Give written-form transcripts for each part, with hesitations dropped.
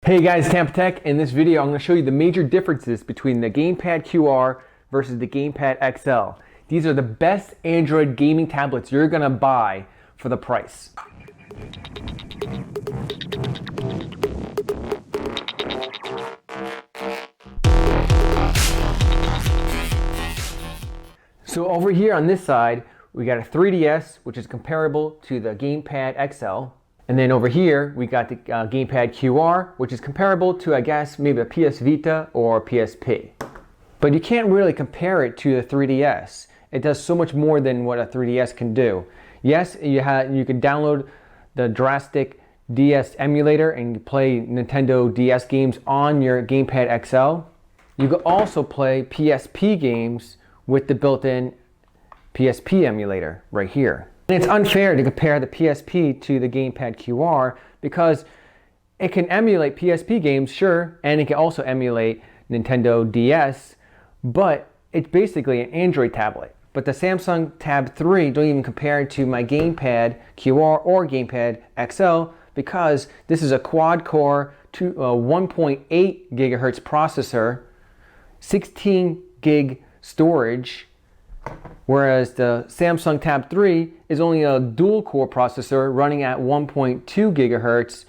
Hey guys, Tampa Tech. In this video, I'm going to show you the major differences between the Gamepad QR versus the Gamepad XL. These are the best Android gaming tablets you're going to buy for the price. So over here on this side, we got a 3DS, which is comparable to the Gamepad XL. And then over here, we got the Gamepad QR, which is comparable to, I guess, maybe a PS Vita or PSP. But you can't really compare it to the 3DS. It does so much more than what a 3DS can do. Yes, you can download the Drastic DS emulator and play Nintendo DS games on your Gamepad XL. You can also play PSP games with the built-in PSP emulator right here. And it's unfair to compare the PSP to the Gamepad QR because it can emulate PSP games, sure, and it can also emulate Nintendo DS, but it's basically an Android tablet. But the Samsung Tab 3 don't even compare it to my Gamepad QR or Gamepad XL because this is a quad-core 1.8 gigahertz processor, 16 gig storage, whereas the Samsung Tab 3 is only a dual-core processor running at 1.2 gigahertz,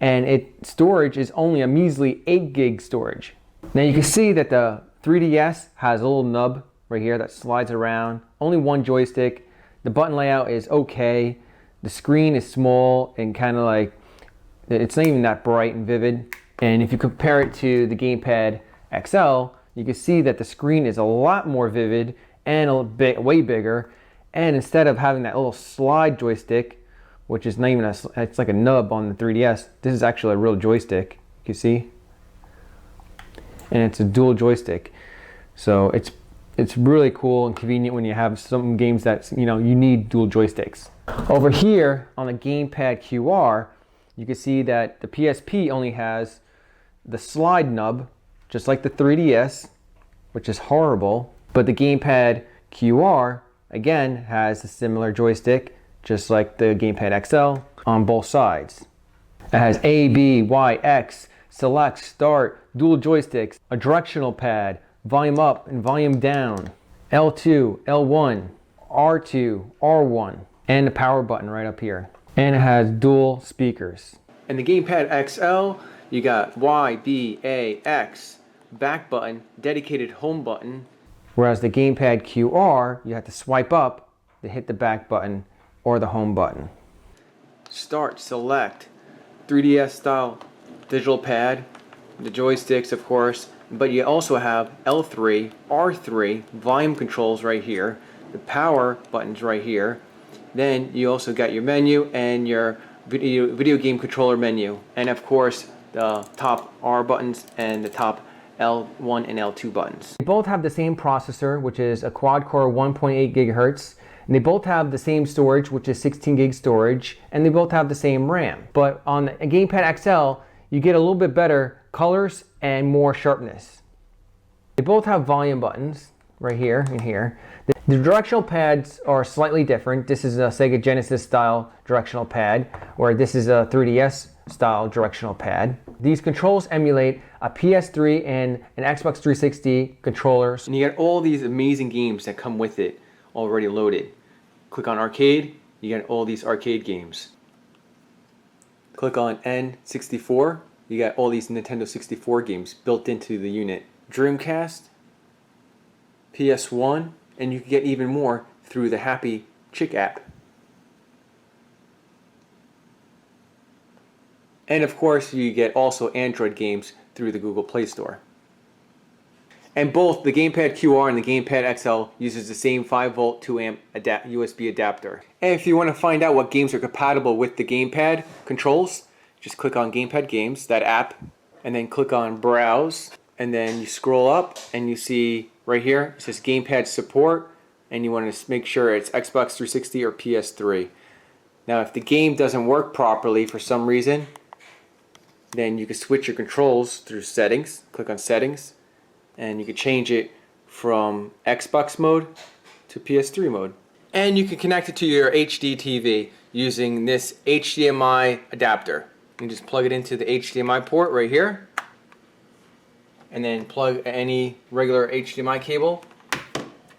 and its storage is only a measly 8 gig storage. Now you can see that the 3DS has a little nub right here that slides around, only one joystick. The button layout is okay. The screen is small and kind of like, it's not even that bright and vivid. And if you compare it to the Gamepad XL, you can see that the screen is a lot more vivid and a bit way bigger, and instead of having that little slide joystick, which is not even it's like a nub on the 3DS, this is actually a real joystick. You can see, and it's a dual joystick, so it's really cool and convenient when you have some games that you need dual joysticks. Over here on the Gamepad QR, you can see that the PSP only has the slide nub, just like the 3DS, which is horrible. But the Gamepad QR, again, has a similar joystick, just like the Gamepad XL, on both sides. It has A, B, Y, X, select, start, dual joysticks, a directional pad, volume up and volume down, L2, L1, R2, R1, and the power button right up here. And it has dual speakers. In the Gamepad XL, you got Y, B, A, X, back button, dedicated home button. Whereas the Gamepad QR, you have to swipe up to hit the back button or the home button. Start, select, 3DS style digital pad, the joysticks of course, but you also have L3, R3, volume controls right here, the power buttons right here. Then you also got your menu and your video game controller menu, and of course the top R buttons and the top L1 and L2 buttons. They both have the same processor, which is a quad-core 1.8 gigahertz, and they both have the same storage, which is 16 gig storage, and they both have the same RAM. But on the Gamepad XL, you get a little bit better colors and more sharpness. They both have volume buttons right here and here. The directional pads are slightly different. This is a Sega Genesis style directional pad, where this is a 3DS style directional pad. These controls emulate a PS3 and an Xbox 360 controllers. And you get all these amazing games that come with it already loaded. Click on arcade, you get all these arcade games. Click on N64, you got all these Nintendo 64 games built into the unit. Dreamcast, PS1, and you can get even more through the Happy Chick app. And of course, you get also Android games through the Google Play Store. And both the Gamepad QR and the Gamepad XL uses the same 5-volt 2-amp USB adapter. And if you want to find out what games are compatible with the Gamepad controls, just click on Gamepad Games, that app, and then click on Browse, and then you scroll up and you see right here, it says Gamepad Support, and you want to make sure it's Xbox 360 or PS3. Now if the game doesn't work properly for some reason, then you can switch your controls through settings. Click on settings, and you can change it from Xbox mode to PS3 mode. And you can connect it to your HD TV using this HDMI adapter. You just plug it into the HDMI port right here, and then plug any regular HDMI cable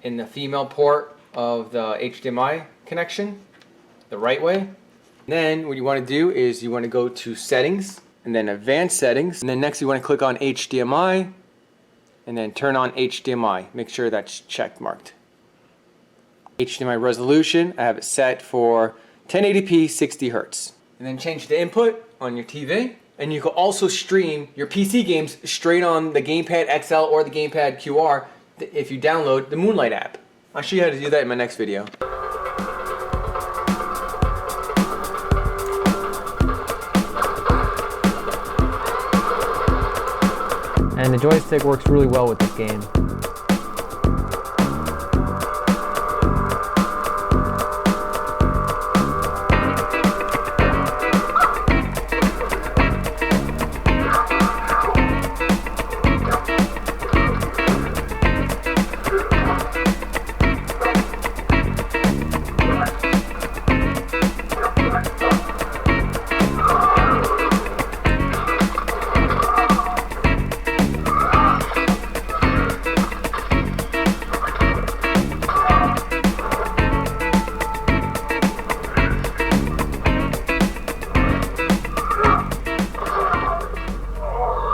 in the female port of the HDMI connection the right way. Then what you want to do is you want to go to settings and then advanced settings, and then next you want to click on HDMI and then turn on HDMI. Make sure that's check marked. HDMI resolution, I have it set for 1080p 60 Hz. And then change the input on your TV. And you can also stream your PC games straight on the Gamepad XL or the Gamepad QR if you download the Moonlight app. I'll show you how to do that in my next video. And the joystick works really well with this game.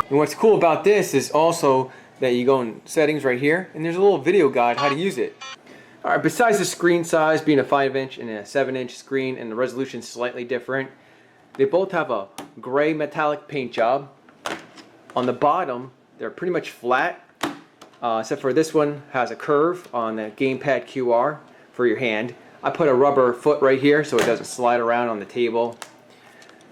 And what's cool about this is also that you go in settings right here, and there's a little video guide how to use it. Alright, besides the screen size being a 5-inch and a 7-inch screen and the resolution slightly different, they both have a gray metallic paint job. On the bottom, they're pretty much flat, except for this one has a curve on the Gamepad QR for your hand. I put a rubber foot right here so it doesn't slide around on the table.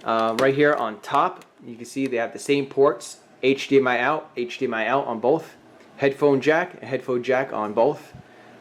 Right here on top, you can see they have the same ports. HDMI out on both, headphone jack on both,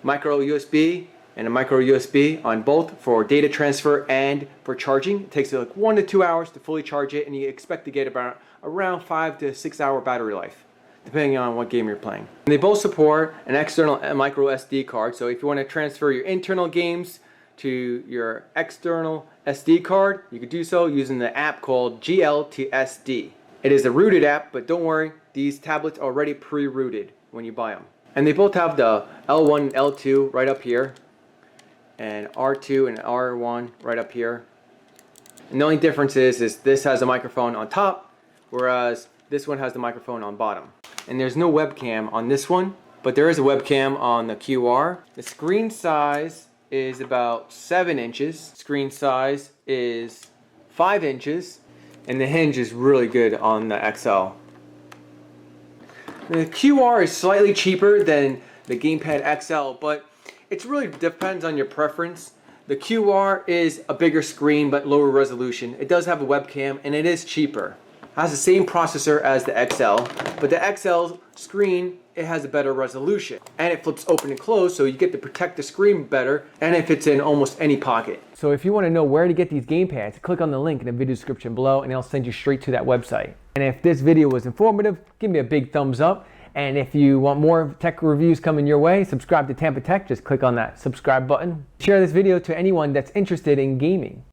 micro USB and a micro USB on both for data transfer and for charging. It takes like 1 to 2 hours to fully charge it, and you expect to get about around 5 to 6 hour battery life, depending on what game you're playing. And they both support an external micro SD card, so if you want to transfer your internal games to your external SD card, you could do so using the app called GLTSD. It is a rooted app, but don't worry, these tablets are already pre-rooted when you buy them. And they both have the L1 and L2 right up here, and R2 and R1 right up here. And the only difference is this has a microphone on top, whereas this one has the microphone on bottom. And there's no webcam on this one, but there is a webcam on the QR. The screen size is about 7 inches. Screen size is 5 inches. And the hinge is really good on the XL. The QR is slightly cheaper than the Gamepad XL, but it really depends on your preference. The QR is a bigger screen but lower resolution. It does have a webcam and it is cheaper. It has the same processor as the XL, but the XL screen, it has a better resolution. And it flips open and close, so you get to protect the screen better, and it fits in almost any pocket. So if you want to know where to get these gamepads, click on the link in the video description below and it'll send you straight to that website. And if this video was informative, give me a big thumbs up. And if you want more tech reviews coming your way, subscribe to Tampa Tech. Just click on that subscribe button. Share this video to anyone that's interested in gaming.